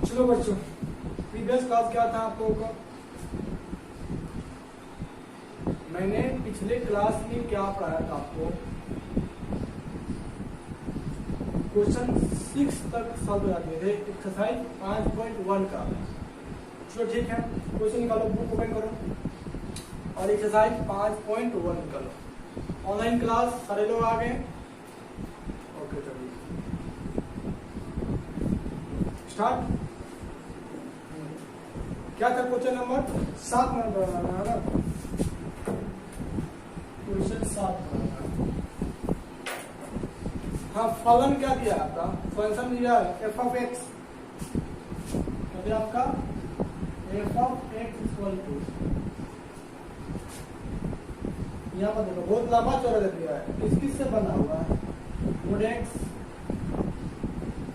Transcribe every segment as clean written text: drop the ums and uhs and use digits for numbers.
चलो बच्चों, previous class क्या था आप लोगों का? मैंने पिछले क्लास में क्या पढ़ाया था आपको? क्वेश्चन 6 तक सॉल्व कर दिए थे, एक्सरसाइज 5.1 का। चलो ठीक है, क्वेश्चन निकालो, बुक ओपन करो और एक्सरसाइज 5.1 निकालो। ऑनलाइन क्लास सारे लोग आ गए? ओके चलिए स्टार्ट। क्या था क्वेश्चन नंबर 7 नंबर है ना? क्वेश्चन 7 हाँ, फलन क्या दिया आपका? फंक्शन दिया एफ ऑफ एक्स, क्या दिया आपका? F of x equal to, यहाँ पर देखो बहुत लंबा चौड़ा दे दिया है। किस किस से बना हुआ है? मोड एक्स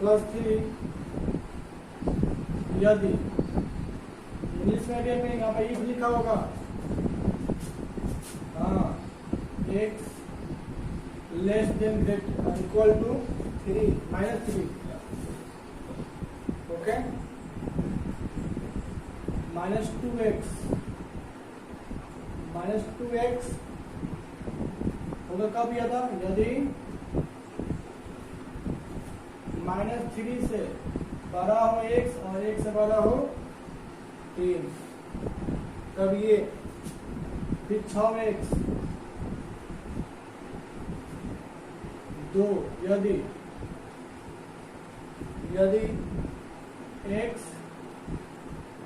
प्लस 3 यदि इंग्लिश मीडियम में यहाँ पे इफ लिखा होगा, हाँ, x less than greater equal to 3 -3, okay, -2x होगा कब यह था? यदि -3 से बड़ा हो x और 1 से बड़ा हो 3, तब ये फिर 6x 2 यदि x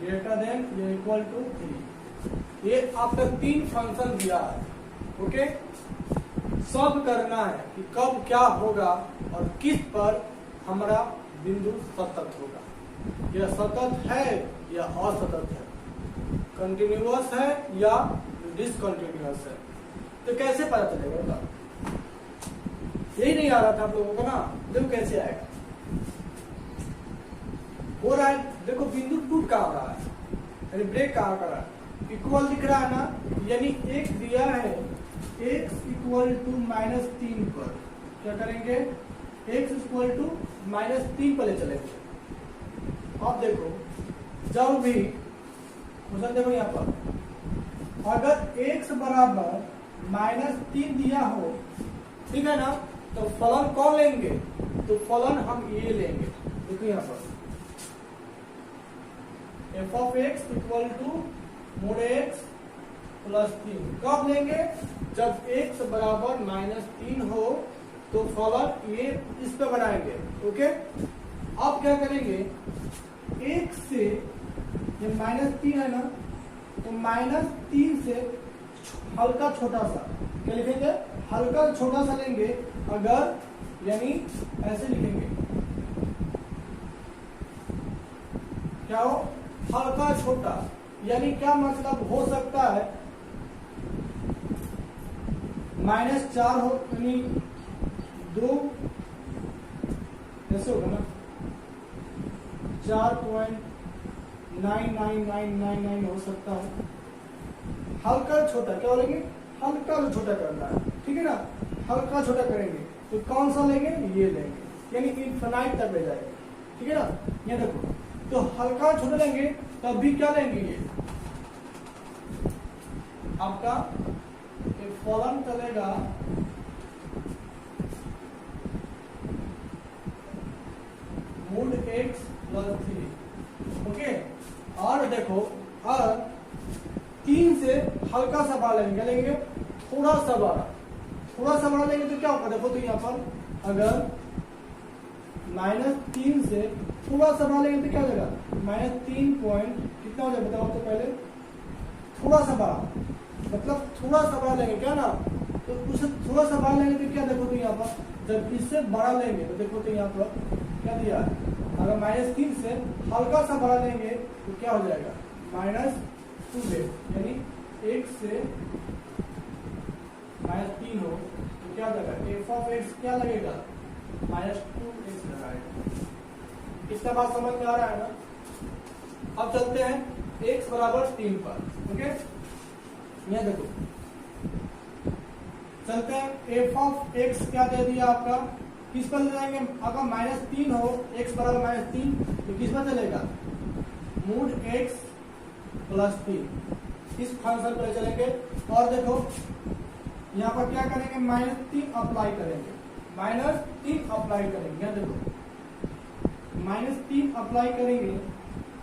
ग्रेटर देन या इक्वल टू 3। ये आपका 3 फंक्शन दिया है, ओके। सब करना है कि कब क्या होगा और किस पर हमारा बिंदु सतत होगा। यह सतत है या असतत है, कंटिन्यूअस है या डिसकंटिन्यूअस है, तो कैसे पता चलेगा? यही नहीं आ रहा था आप लोगों को ना, देखो कैसे आएगा। हो रहा है, देखो बिंदु टूट कहाँ रहा है, यानी ब्रेक कहाँ कर रहा है? इक्वल दिख रहा है ना, यानी एक दिया है x इक्वल टू -3 पर क्या करेंगे? x इक्वल टू -3 पर ले चलेंगे। अब देखो जब भी देखो यहाँ पर अगर x बराबर -3 दिया हो, ठीक है ना, तो फलन कौन लेंगे? तो फलन हम ये लेंगे। देखो यहाँ पर f of x equal to mod x plus 3 कब लेंगे? जब x बराबर -3 हो तो फलन ये इस पे बनाएंगे, ओके। अब क्या करेंगे? एक से ये -3 है ना, तो -3 से हल्का छोटा सा क्या लिखेंगे? हल्का छोटा सा लेंगे, अगर यानी ऐसे लिखेंगे, क्या हो? हल्का छोटा, यानी क्या मतलब हो सकता है? -4 हो, यानी 2 ऐसे होगा ना, 4.99999 हो सकता है। हल्का छोटा क्या बोलेंगे? हल्का छोटा करना है, ठीक है ना। हल्का छोटा करेंगे तो कौन सा लेंगे? ये लेंगे, यानी इनफिनाइट तक ले जाएंगे, ठीक है ना। ये देखो, तो हल्का छोटा लेंगे तब भी क्या लेंगे? ये आपका फलन चलेगा मोड एक्स प्लस 3, ओके। और देखो, और 3 से हल्का सा बड़ा लेंगे, लेंगे थोड़ा सा बड़ा लेंगे तो क्या होगा? देखो तो यहाँ पर अगर -3 से थोड़ा सा बड़ा लेंगे तो क्या हो जाएगा? -3 पॉइंट कितना हो जाएगा बताओ तो पहले? थोड़ा सा बड़ा मतलब थोड़ा सा बड़ा लेंगे क्या ना, तो उससे थोड़ा सा बड़ा लेंगे तो क्या? देखो तो यहाँ पर जब इससे बड़ा लेंगे तो देखो तो यहाँ पर क्या दिया है? अगर -3 से हल्का सा बड़ा लेंगे तो क्या हो जाएगा? -2, यानी 1 से -3 हो तो क्या हो जाएगा? एफ ऑफ एक्स क्या लगेगा? -2x लगाएगा। इसका बात समझ में आ रहा है ना? अब चलते हैं x बराबर 3 पर, ओके। यहाँ देखो चलते हैं, एफ ऑफ एक्स क्या दे दिया आपका? किस पर ले जाएंगे? अगर -3 हो, x बराबर -3, तो किस पर चलेगा? मूड x प्लस 3 इस फंक्शन पर चलेंगे। और देखो यहाँ पर क्या करेंगे? -3 अप्लाई करेंगे, -3 अप्लाई करेंगे। यहाँ देखो -3 अप्लाई करेंगे।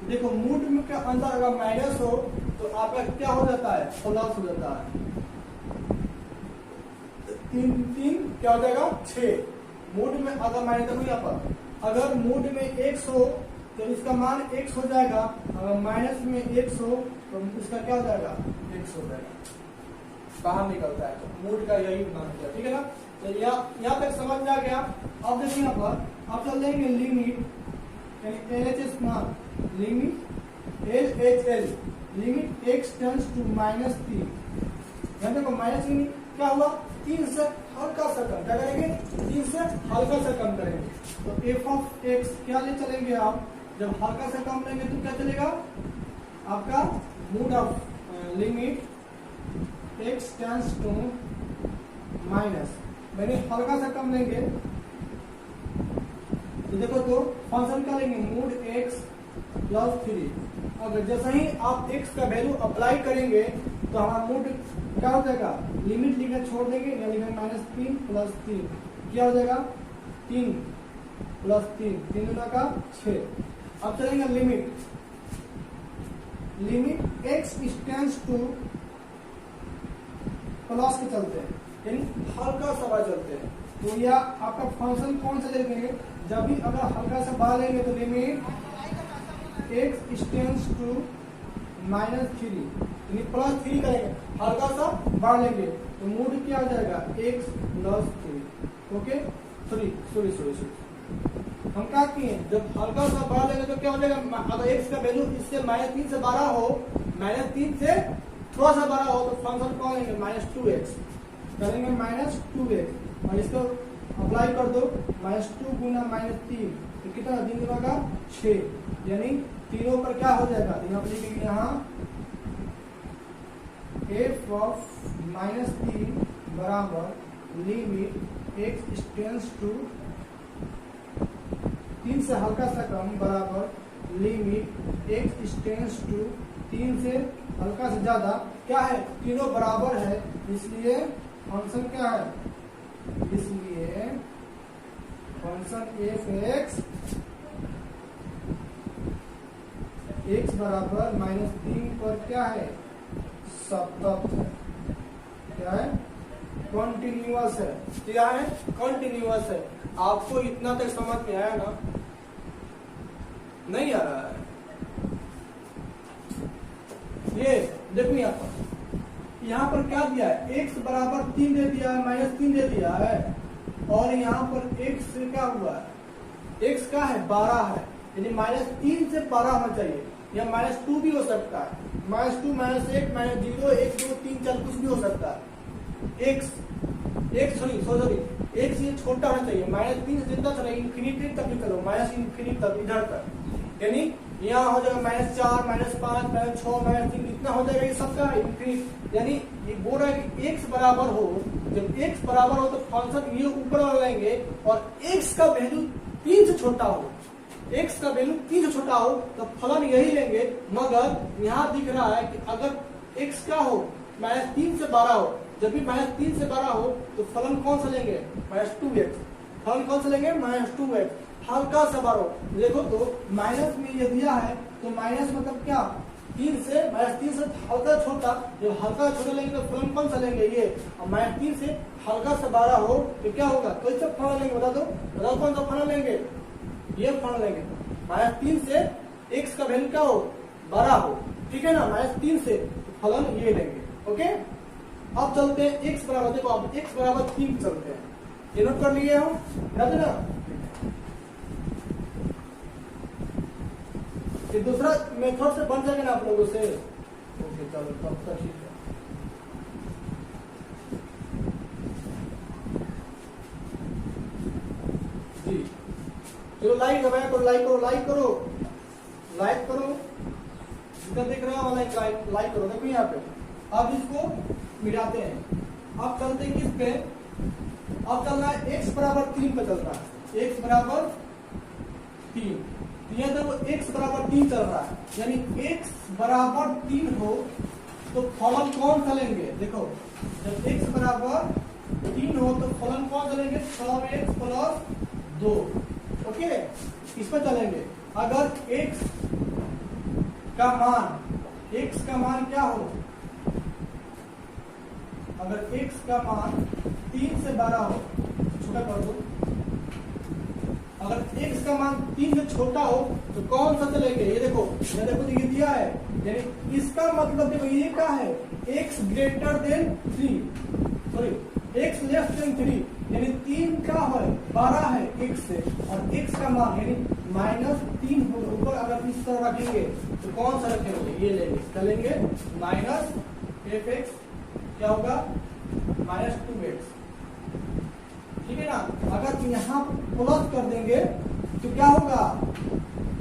देखो मूड में के अंदर अगर माइनस हो तो आपका क्या हो जाता है? प्लस हो जाता है। 3 क्या हो जाएगा? 6। मूड में अगर माइनस, देखो यहाँ पर अगर मूड में x हो तो इसका मान x हो जाएगा, अगर माइनस में x हो तो इसका क्या हो जाएगा? x हो जाएगा, बाहर निकलता है। तो मूड का यही मान है, ठीक है ना? तो यहाँ तक समझ में आ गया। अब देखिए यहाँ पर आप चल लेंगे लिमिट, यानी LHS मान, limit LHL, limit x tends to -3। यहाँ देखो माइनस क्या हुआ? 3 से हल्का सा कम, क्या करेंगे? 3 से हल्का सा कम करेंगे। तो f ऑफ x क्या ले चलेंगे आप? जब हल्का सा कम लेंगे तो क्या चलेगा? आपका mod of limit x tends to minus, मैंने हल्का सा कम लेंगे तो देखो तो फंक्शन क्या लेंगे? Mood x plus 3। अगर जैसे ही आप x का वैल्यू अप्लाई करेंगे तो हमारा मूड क्या हो जाएगा? लिमिट लिखना छोड़ देंगे, यानी -3 प्लस 3 क्या हो जाएगा? 3 प्लस 3, 3 गुना का 6। अब चलेंगे limit x tends two plus के चलते हैं, यानी हल्का सा बाहर चलते हैं। तो यह आपका फंक्शन कौन सा लेंगे? जब भी अगर हल्का सा बाहर लेंगे तो लिमिट x टेंड्स टू -3, यानी +3 करेंगे, हल्का सा बाहर लेंगे तो मूड क्या हो जाएगा? x plus 3। ओके, सॉरी हम क्या किए? जब हल्का सा बाहर लेंगे तो क्या हो जाएगा? अगर x का वैल्यू इससे -3 से बड़ा हो, -3 से थोड़ा सा बड़ा हो तो फंक्शन कौन लेंगे? -2x करेंगे, -2x, और इसको अप्लाई कर दो, -2 गुना -3 तो कितना? 3 गुना का 6, यानी तीनों पर क्या हो जाएगा? यहाँ पर लिखेंगे यहाँ f ऑफ -3 बराबर लिमिट x टेंड्स टू 3 से हल्का सा कम बराबर लिमिट x टेंड्स टू 3 से हल्का से ज्यादा। क्या है? तीनों बराबर है, इसलिए फंक्शन क्या है? इसलिए फंक्शन f(x) x बराबर -3 पर क्या है? सतत है। क्या है? कॉन्टिन्यूअस है। क्या है? कॉन्टिन्यूअस है। आपको इतना तक समझ में आया ना? नहीं आ रहा है? ये देखो यहाँ पर क्या दिया है? x बराबर 3 दे दिया है, -3 दे दिया है, और यहाँ पर x से क्या हुआ है? x का है 12 है, यानी -3 से 12 होना चाहिए, या -2 भी हो सकता है, -2, -1, -0, 1, 2, 3, 4 कुछ भी हो सकता है। सॉरी x ये छोटा होना चाहिए, -3 से जितना चले इन्फिनिटी तक भी चलो, -इन्फिनिटी तक इधर तक, यानी यहाँ हो जाएगा -4, -5, -6, -3 इतना हो जाएगा, ये सबका इन्फिनिटी। यानी ये बोल रहा है कि x बराबर हो, जब x बराबर हो तो फंक्शन ये ऊपर वाला लेंगे, और x का वैल्यू 3 से छोटा हो, x का वैल्यू 3 से छोटा हो तो फलन यही लेंगे। मगर यहाँ दिख रहा है कि अगर x का हो -3 से 12 हो, जब भी -3 से 12 हो तो फलन कौन सा लेंगे? -2x। फलन कौन सा लेंगे? -2x। हल्का सा बार हो, देखो तो माइनस में ये दिया है तो माइनस मतलब क्या? 3 से हल्का छोटा, जब हल्का छोटा लेंगे तो फलन कौन सा लेंगे? ये। और -3 से हल्का सा 12 हो तो क्या होगा? तो इससे फलन लेंगे, बताओ कौन सा फलन लेंगे? ये फलन लेंगे। -3 से x का वैल्यू क्या हो? 12 हो, ठीक है ना? -3 से फलन ये लेंगे। ओके, अब चलते हैं x बराबर, देखो अब x बराबर 3 चलते हैं, ये नोट कर लिए हम, याद है ना? ये दूसरा मेथड से बन जाएगा ना आप लोगों से? ओके चलो, तब तक ठीक है। जी चलो, लाइक दबाया करो, लाइक करो, जितना देख रहे हो लाइक करो। देखो यहाँ पे अब इसको मिटाते हैं। अब चलते हैं किस पे? अब चल रहा है x बराबर 3 पे चल रहा है, x बराबर 3। यहाँ देखो x बराबर 3 चल रहा है, यानी x बराबर 3 हो तो फलन कौन सा लेंगे? देखो जब x बराबर 3 हो तो फलन कौन सा लेंगे? 6x plus 2। ओके, इस पर चलेंगे। अगर x का मान क्या हो? अगर x का मान 3 से बड़ा हो, छोटा कर दो। अगर x का मान 3 से छोटा हो तो कौन सा चलेंगे? ये देखो तो ये दिया है, यानी इसका मतलब देखो ये क्या है? x greater than 3, sorry x less than 3, यानी 3 क्या है? बड़ा है x से, और x का मान यानी -3 हो ऊपर अगर इस तरह रखेंगे तो कौन सा रखेंगे? ये लेंगे, चलेंगे माइनस fx क्या होगा? -2x, ठीक है ना। अगर यहाँ प्लस कर देंगे तो क्या होगा?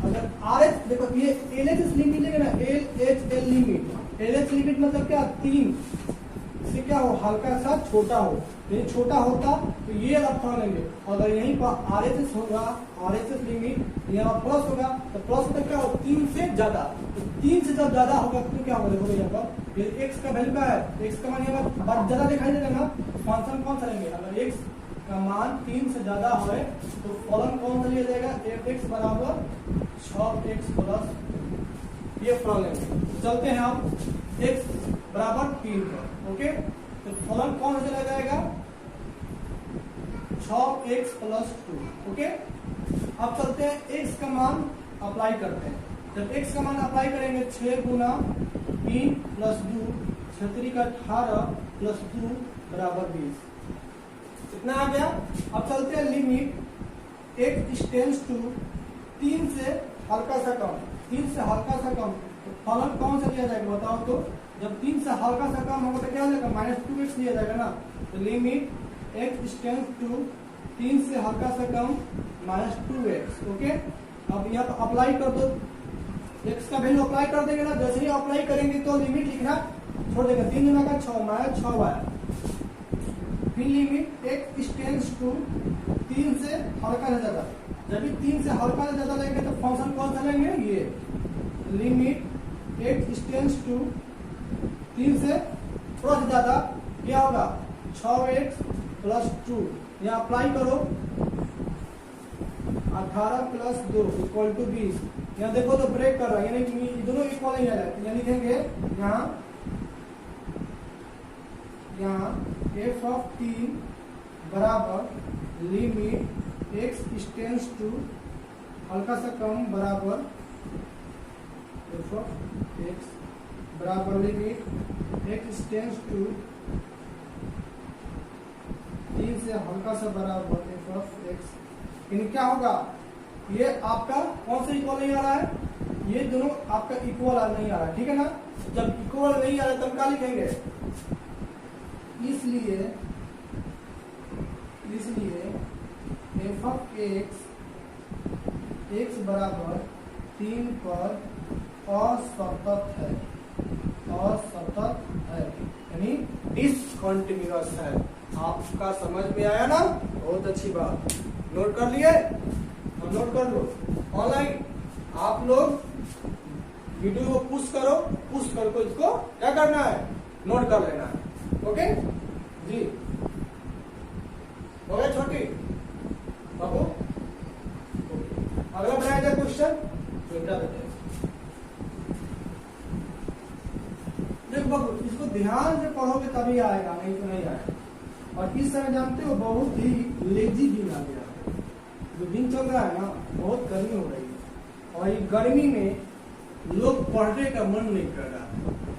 अगर RH देखो ये LHS लिमिट लेंगे ना, LHL लिमिट, LH लिमिट मतलब क्या? 3 से क्या हो? हल्का सा छोटा हो, यदि छोटा होता तो ये रखा लेंगे। अगर यहीं पर RHS होगा, RHS लिमिट यहाँ प्लस होगा तो प्लस में क्या हो? 3 से ज्यादा, तो 3 से जब ज्यादा होगा तो क्या होगा? देखो यहाँ पर ये x का वैल्यू क्या है? x का मान यहाँ पर ज्यादा दिखाई देगा ना, फंक्शन कौन सा लेंगे? अगर x का मान 3 से ज्यादा है तो फलन कौन सा लिया जाएगा? fx बराबर 6x प्लस, ये फलन लेंगे। चलते हैं हम x बराबर 3 पर। ओके, तो फलन कौन सा चला जाएगा? 6x plus 2। ओके, अब चलते हैं x का मान अप्लाई करते हैं। जब x का मान अप्लाई करेंगे 6 गुना 3 प्लस 2, 6 का 18 प्लस 2 बराबर 20, इतना आ गया। अब चलते हैं लिमिट x टेंड्स टू 3 से हल्का सा कम, 3 से हल्का सा कम, तो फलन कौन सा लिया जाएगा? बताओ तो। जब 3 से हल्का सा कम होगा तो क्या हो जाएगा? -2x लिया जाएगा ना। तो लिमिट x टेंड्स टू 3 से हल्का सा कम -2x। ओके, अब यहाँ पर अप्लाई कर दो, x का वैल्यू अप्लाई कर देंगे ना। जैसे ही अप्लाई करेंगे तो लिमिट लिखना छोड़ देंगे, 3 गुना का 6 -6 आया। फिर लिमिट x टेंड्स टू 3 से हल्का से ज्यादा, जब भी 3 से हल्का से ज्यादा लेंगे तो फंक्शन कौन सा लेंगे? ये लिमिट x टेंड्स टू 3 से थोड़ा सा ज्यादा, क्या होगा? 6x प्लस 2, यहाँ अप्लाई करो, 18 प्लस 2 इक्वल टू 20। यहाँ देखो तो ब्रेक कर रहा है, यानी दोनों इक्वल ही है, यानी लिखेंगे यहाँ f ऑफ 3 बराबर लिमिट x टेंड्स टू हल्का सा कम बराबर f ऑफ x बराबर लिमिट x टेंड्स टू 3 से हल्का सा बराबर f ऑफ x। यानी क्या होगा? ये आपका कौन सा इक्वल नहीं आ रहा है? ये दोनों आपका इक्वल नहीं आ रहा है, ठीक है ना। जब इक्वल नहीं आ रहा है तब क्या लिखेंगे? इसलिए f ऑफ x बराबर 3 पर असतत है, यानी डिसकंटिन्यूअस है। आपका समझ में आया ना? बहुत अच्छी बात, नोट कर लिए? और नोट कर लो ऑनलाइन, आप लोग वीडियो को पुश करो, इसको क्या करना है? नोट कर लेना है। ओके जी, हो गया छोटी बाबू? अगला बनाया जाए क्वेश्चन, देते हैं। देखो बाबू, इसको ध्यान से पढ़ोगे तभी आएगा, नहीं तो नहीं आएगा। और इस समय जानते हो बहुत ही लेजी दिन आ गया है, जो दिन चल रहा है ना, बहुत गर्मी हो रही है, और ये गर्मी में लोग पढ़ने का मन नहीं कर रहा,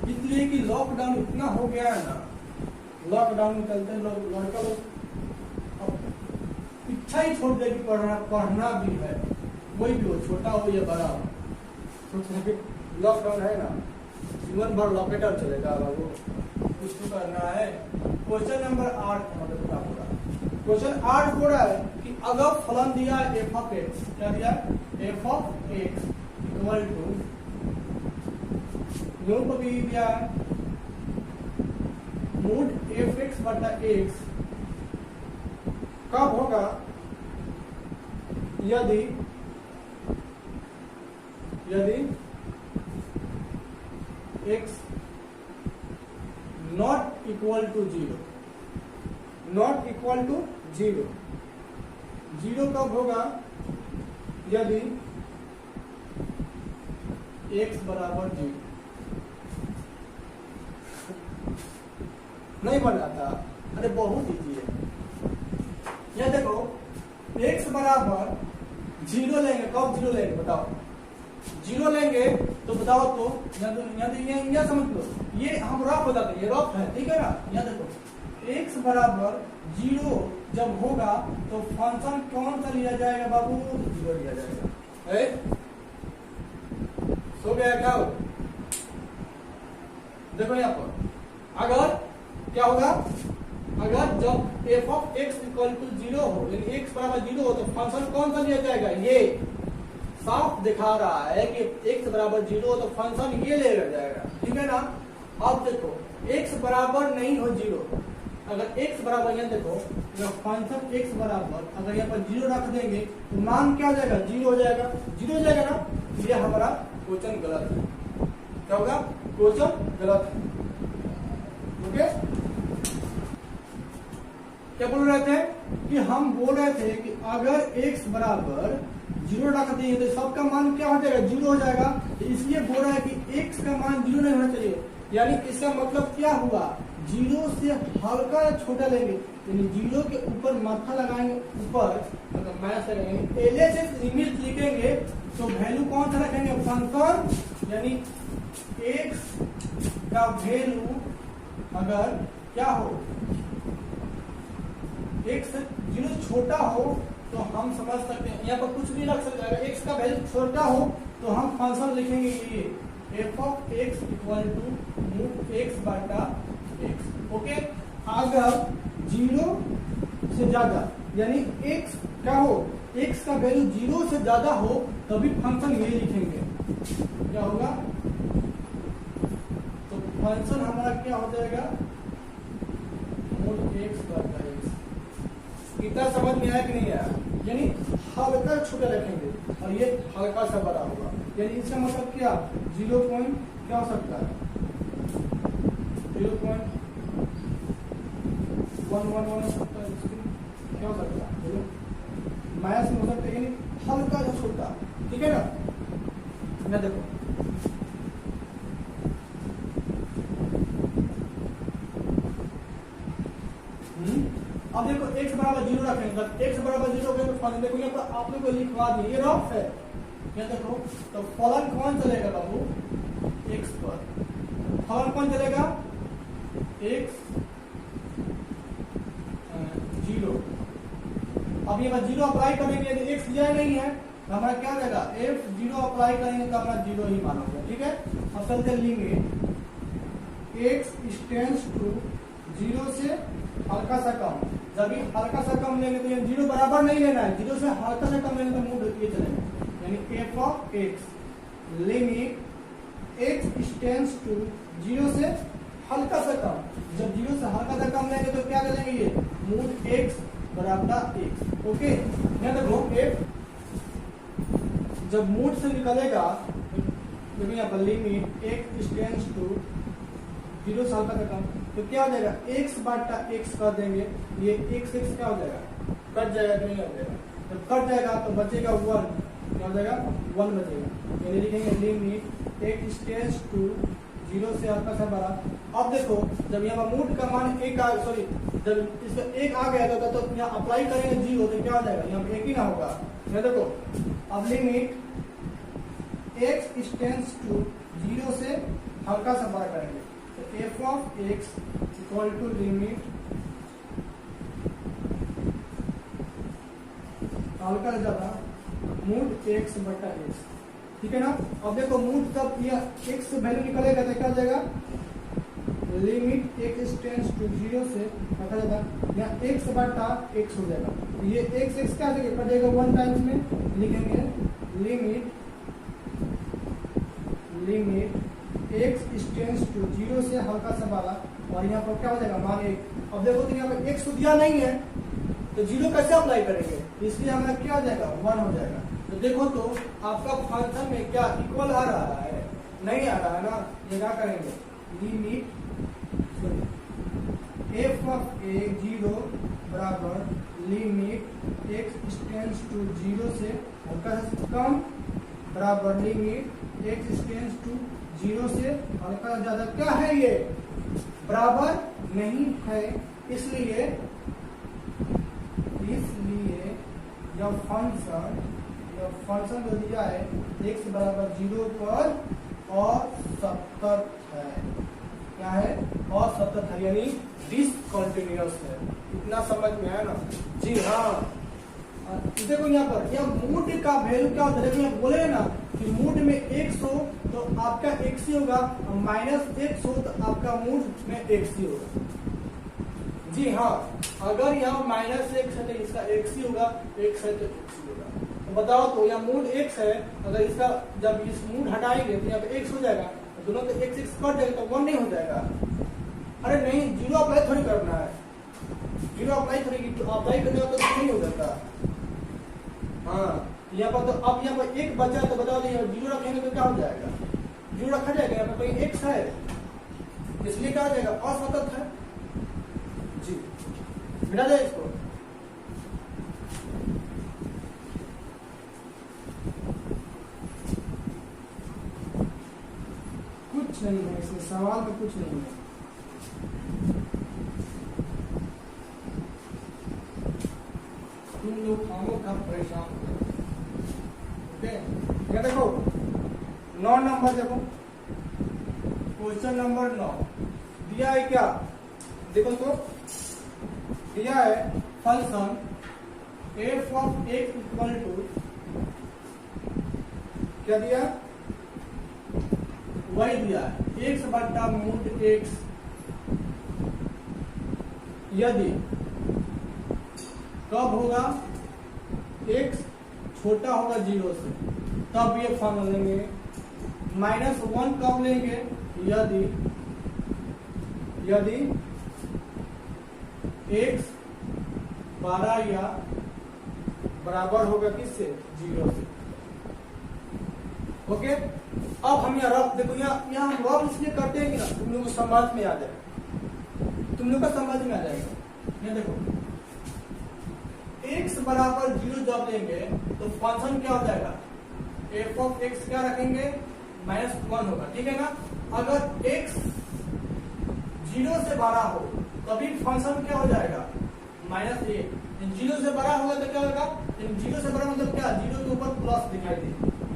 इसलिए कि लॉकडाउन इतना हो गया है ना। लॉकडाउन में चलते लड़का लोग इच्छा ही छोड़ दे कि पढ़ना भी है, कोई भी हो, छोटा हो या बड़ा हो। लॉकडाउन है ना, जीवन भर लॉकडाउन चलेगा बाबू, कुछ तो करना है। क्वेश्चन नंबर 8 पूरा क्वेश्चन 8 हो रहा है कि अगर फलन दिया है f ऑफ x, क्या दिया? f of x equal to, दोनों को भी दिया है मूड fx बटा x कब होगा यदि x not equal to zero, not equal to zero. Zero कब होगा यदि x बराबर जीरो। नहीं बन जाता, अरे बहुत इजी है। यह देखो x बराबर जीरो लेंगे, कब जीरो लेंगे बताओ? जीरो लेंगे तो बताओ तो यह समझ लो, ये हम रफ बताते हैं, ये रफ है, ठीक है ना। यह देखो x बराबर जीरो जब होगा तो फंक्शन कौन सा लिया जाएगा बाबू? जीरो लिया जाएगा। सो गया क्या हो? देखो यहाँ पर अगर क्या होगा, अगर जब f of x equal to zero हो, यानी x बराबर जीरो हो, तो फंक्शन कौन सा लिया जाएगा? ये साफ दिखा रहा है कि x बराबर जीरो हो तो फंक्शन ये ले जाएगा, ठीक है ना। अब देखो x बराबर नहीं हो जीरो, अगर x बराबर, यहाँ देखो फंक्शन x बराबर अगर यहाँ पर जीरो रख देंगे तो मान क्या हो जाएगा? जीरो हो जाएगा, जीरो हो जाएगा ना। ये हमारा क्वेश्चन गलत है। क्या होगा? क्वेश्चन गलत है। ओके, क्या बोल रहे थे कि हम बोल रहे थे कि अगर x बराबर जीरो रख देंगे तो सबका मान क्या हो जाएगा? जीरो हो जाएगा। इसलिए बोल रहा है कि x का मान जीरो नहीं होना चाहिए, यानी इसका मतलब क्या हुआ? जीरो से हल्का या छोटा लेंगे, यानी जीरो के ऊपर माथा लगाएंगे, ऊपर मतलब माइनस लगाएंगे, एलएच लिमिट लिखेंगे तो वैल्यू कौन सा रखेंगे? फंक्शन, यानी x का वैल्यू अगर क्या हो, x जीरो छोटा हो तो हम समझ सकते हैं, यहाँ पर कुछ भी रख सकते हैं। अगर x का वैल्यू छोटा हो तो हम फंक्शन लिखेंगे ये f of x equal to x बटा x। ओके, अगर जीरो से ज्यादा यानी x क्या हो, x का वैल्यू जीरो से ज्यादा हो तभी फंक्शन ये लिखेंगे। क्या होगा? तो फंक्शन हमारा क्या हो जाएगा? मोड x बटा x। इतना समझ में आया कि नहीं आया? यानी हल्का छोटा रखेंगे और ये हल्का सा बड़ा होगा, यानी इसका मतलब क्या? 0 पॉइंट क्या हो सकता है? 0.111 हो सकता है, क्या हो सकता है? माइनस में हो सकता है, यानी हल्का सा छोटा, ठीक है ना। मैं देखो अब देखो x बराबर जीरो रखेंगे, x बराबर जीरो हो तो फलन देखो यहाँ पर आप लोग को लिखवा दिए, ये रफ है। यहाँ देखो तो फलन कौन चलेगा बाबू? x पर फलन कौन चलेगा? x zero. अब ये जीरो अप्लाई करेंगे, यदि x दिया नहीं है तो हमारा क्या हो जाएगा? f जीरो अप्लाई करेंगे तो हमारा जीरो ही मानोगे, ठीक है। अब चलते limit x tends to zero से हल्का सा कम, जब भी हल्का सा कम लेंगे तो ये जीरो बराबर नहीं लेना है, जीरो से हल्का सा कम लेंगे तो मूड ये चलेगा, यानी f of x limit x tends to zero से हल्का सा कम। जब जीरो से हल्का सा कम लेंगे तो क्या करेंगे? ये मूड x बराबर x। ओके, यहाँ देखो f जब मूड से निकलेगा तो यहाँ पर limit x tends to zero से हल्का सा कम, तो क्या हो जाएगा? x बटा x कर देंगे, ये x क्या हो जाएगा? कट जाएगा, नहीं हो जाएगा। जब कट जाएगा तो बचेगा 1, क्या हो जाएगा? 1 बचेगा, यानी लिखेंगे limit x tends to zero से हल्का सा बड़ा। अब देखो जब यहाँ पर मूड का मान एक सॉरी जब इसका एक आ गया तो यहाँ अप्लाई करेंगे जीरो तो क्या हो जाएगा? यहाँ पे एक ही ना होगा। मैं देखो अब limit x tends to zero से हल्का सा बड़ा करेंगे तो f of x equal to limit हल्का ज्यादा मूड x बटा x, ठीक है ना। अब देखो मूड तब यह x वैल्यू निकलेगा तो क्या हो जाएगा? Limit x tends to zero से रखा जाएगा, यहाँ x बटा x हो जाएगा, ये x क्या कट जाएगा 1 टाइम्स में, लिखेंगे limit x tends to zero से हल्का सा वाला, और यहाँ पर क्या हो जाएगा? मान 1। अब देखो तो यहाँ पर x तो दिया नहीं है तो तो 0 कैसे अप्लाई करेंगे, इसलिए हमारा क्या हो जाएगा 1 हो जाएगा। तो देखो तो आपका फंक्शन में क्या इक्वल आ रहा है, नहीं आ रहा है ना, ये क्या करेंगे लिमिट f ऑफ a 0 बराबर लिमिट x टेंड्स टू 0 से हल्का सा कम बराबर लिमिट x टेंड्स टू 0 से हल्का ज्यादा। क्या है ये, बराबर नहीं है, इसलिए जब फंक्शन जो दिया है x बराबर 0 पर असतत है, क्या है असतत है, यानी डिसकंटिन्यूअस है। इतना समझ में आया ना जी। हाँ देखो यहाँ पर यह मूड का वैल्यू क्या होता है, देखो यहाँ बोले ना कि मूड में x हो तो आपका x ही होगा, -x हो तो आपका मूड में x ही होगा। जी हाँ, अगर यहाँ -x है तो इसका x ही होगा, x है तो x ही होगा। तो बताओ तो यहाँ मूड x है, अगर इसका जब इस मूड हटाएंगे तो यहाँ पे x हो जाएगा, दोनों तो x कट जाएगा तो 1 नहीं हो जाएगा। अरे नहीं, 0 अप्लाई थोड़ी करना है, 0 अप्लाई थोड़ी अप्लाई करने तो नहीं हो जाता। हाँ यहाँ पर तो अब यहाँ पर 1 बचा तो बताओ 0 रखेंगे तो क्या हो जाएगा, 0 रखा जाएगा, यहाँ पर कहीं x है, इसलिए क्या हो जाएगा असतत है जी। मिटा जाए इसको, कुछ नहीं है इसमें, सवाल में कुछ नहीं है। तुम लोग हमों का परेशान ओके। ये देखो 9 नंबर, देखो क्वेश्चन नंबर 9 दिया है क्या, देखो तो दिया है function f of x equal to क्या दिया, वही दिया x बटा मूड x, यदि कब होगा x छोटा होगा 0 से तब ये फॉर्मूला लेंगे, -1 कब लेंगे, यदि x 12 या बराबर होगा किससे 0 से। ओके, अब हम यहाँ रफ देखो, यहाँ हम रफ इसलिए करते हैं कि ना तुम लोग को समझ में आ जाए, तुम लोग का समझ में आ जाएगा। ये देखो x बराबर 0 जब लेंगे तो फंक्शन क्या हो जाएगा, f ऑफ x क्या रखेंगे -1 होगा, ठीक है ना। अगर x 0 से बड़ा हो तभी फंक्शन क्या हो जाएगा -1, 0 से बड़ा होगा तो क्या होगा, 0 से बड़ा मतलब क्या, 0 के ऊपर प्लस दिखाई दे,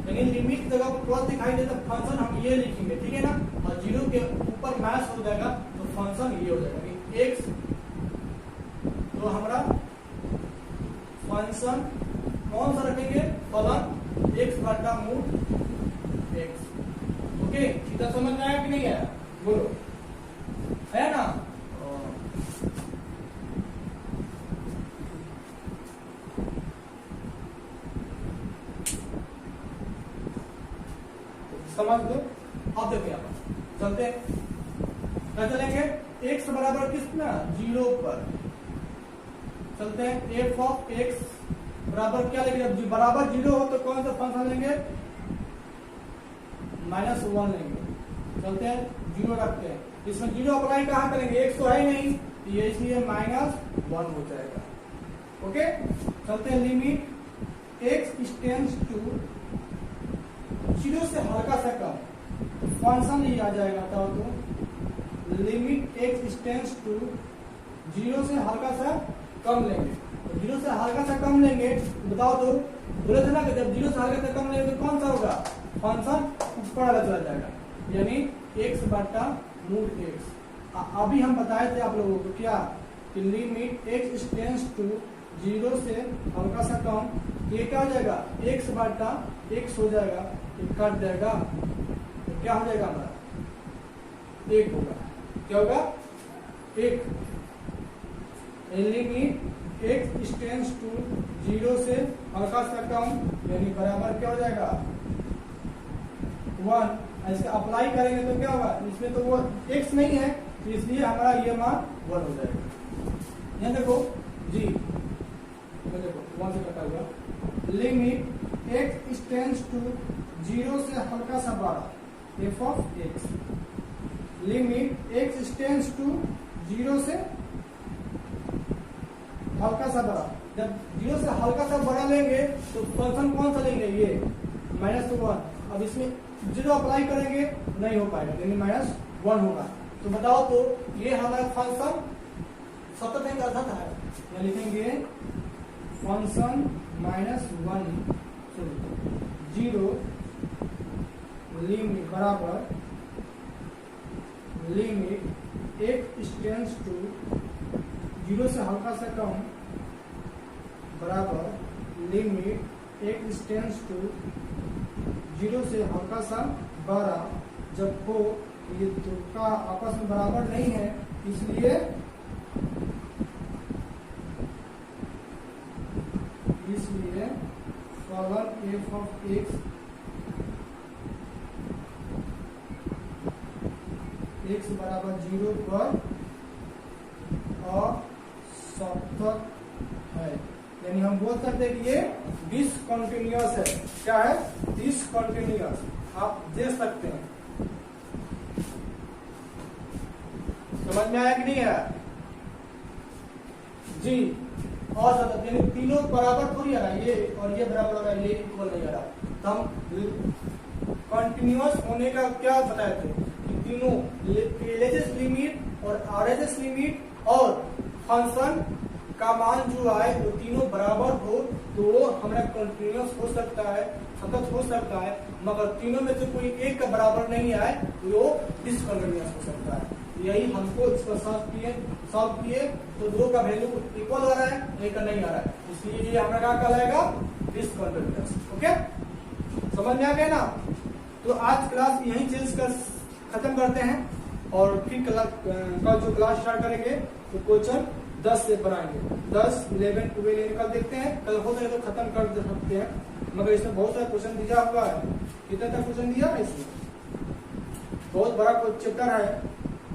लेकिन लिमिट जगह पर प्लस दिखाई दे तो फंक्शन हम ये लिखेंगे, ठीक है ना। और 0 के ऊपर माइनस हो जाएगा तो फंक्शन ये हो जाएगा x, तो हमारा फंक्शन कौन सा रखेंगे, फलन x बटा मूड x। ओके, इतना समझ में आया कि नहीं आया, बोलो है ना। समझ दो। अब देखो यहाँ पर चलते हैं, क्या चलेंगे, x बराबर कितना 0 पर चलते हैं, f ऑफ x बराबर क्या लेंगे, जब बराबर 0 हो तो कौन सा फंक्शन लेंगे, -1 लेंगे। चलते हैं 0 रखते हैं, इसमें 0 अप्लाई कहाँ करेंगे, x तो है ही नहीं, ये इसलिए -1 हो जाएगा। ओके, चलते हैं लिमिट x टेंड्स टू 0 से हल्का सा कम, फंक्शन ये आ जाएगा तो लिमिट x टेंड्स टू 0 से हल्का सा कम लेंगे, तो 0 से हल्का सा कम लेंगे, बताओ तो बोले थे ना कि जब 0 से हल्का सा कम लेंगे तो कौन सा होगा, फंक्शन ऊपर वाला चला जाएगा, यानी x बटा मूड x। अभी हम बताए थे आप लोगों को क्या, कि लिमिट x टेंड्स टू 0 से हल्का सा कम, ये क्या हो जाएगा x बटा x हो जाएगा, ये कट जाएगा तो क्या हो जाएगा हमारा 1 होगा, क्या होगा 1। लिमिट x टेंड्स टू 0 से हल्का सा कम यानी बराबर क्या हो जाएगा 1। इसका अप्लाई करेंगे तो क्या होगा, इसमें तो वो x नहीं है तो इसलिए हमारा ये मान 1 हो जाएगा। यहाँ देखो जी, 1 से कटा हुआ, लिमिट x टेंड्स टू 0 से हल्का सा बड़ा f of x, limit x tends to 0 से हल्का सा बड़ा। जब 0 से हल्का सा बड़ा लेंगे तो फंक्शन कौन सा लेंगे, ये -1। अब इसमें 0 अप्लाई करेंगे नहीं हो पाएगा, यानी -1 होगा। तो बताओ तो ये हमारा फंक्शन सतत एक अर्थ है, या लिखेंगे फंक्शन -1 0 लिमिट बराबर लिमिट x टेंड्स टू 0 से हल्का सा कम बराबर लिमिट x टेंड्स टू 0 से हल्का सा बड़ा। जब हो ये दो का आपस में बराबर नहीं है, इसलिए फलन f ऑफ x x बराबर 0 पर असतत है, यानी हम बोल सकते हैं कि ये डिसकंटिन्यूअस है। क्या है, डिसकंटिन्यूअस, आप देख सकते हैं। समझ में आया कि नहीं आया जी? और सतत यानी तीनों बराबर थोड़ी आ रहा है, ये और ये बराबर आ रहा है, ये इक्वल नहीं आ रहा। तो हम कंटिन्यूअस होने का क्या बताए थे कि तीनों एलएचएस लिमिट और आरएचएस लिमिट और फंक्शन का मान जो आए वो तीनों बराबर हो तो हमारा कंटिन्यूअस हो सकता है, सतत हो सकता है। मगर तीनों में से कोई एक का बराबर नहीं आए तो वो डिसकंटिन्यूअस हो सकता है। यही हमको इसका सॉल्व किए तो 2 का वैल्यू इक्वल आ रहा है, 1 का नहीं आ रहा है, इसलिए ये हमारा क्या कहलाएगा, डिसकंटिन्यूअस। ओके, समझ में आ गया ना? तो आज क्लास यही चीज का खत्म करते हैं और फिर कल जो क्लास स्टार्ट करेंगे तो क्वेश्चन 10 से बनाएंगे। 10, 11, 12 कल देखते हैं, कल हो जाए तो खत्म कर सकते हैं। मगर इसमें बहुत सारा क्वेश्चन दिया हुआ है। कितना तक क्वेश्चन दिया है इसमें? बहुत बड़ा चैप्टर है,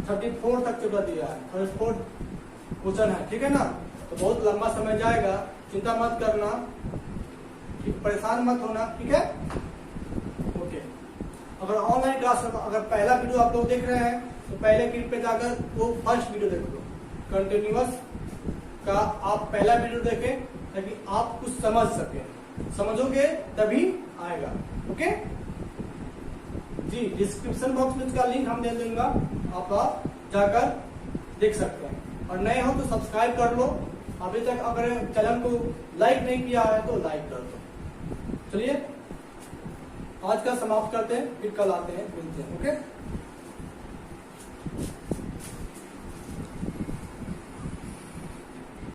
34 तक चैप्टर दिया है, 34 क्वेश्चन है, ठीक है ना? तो बहुत लंबा समय जाएगा, चिंता मत करना, परेशान मत होना, ठीक है? ओके, अगर ऑनलाइन क्लास अगर पहला वीडियो आप लोग देख रहे हैं तो पहले क्लिप पे जाकर वो फर्स्ट वीडियो देख लो, कंटिन्यूअस का आप पहला वीडियो देखें ताकि आप कुछ समझ सके। समझोगे तभी आएगा। ओके जी, डिस्क्रिप्शन बॉक्स में इसका लिंक हम दे दूंगा, आप जाकर देख सकते हैं। और नए हो तो सब्सक्राइब कर लो, अभी तक अगर चैनल को लाइक नहीं किया है तो लाइक कर दो। चलिए आज का समाप्त करते हैं, फिर कल आते हैं, मिलते हैं। ओके।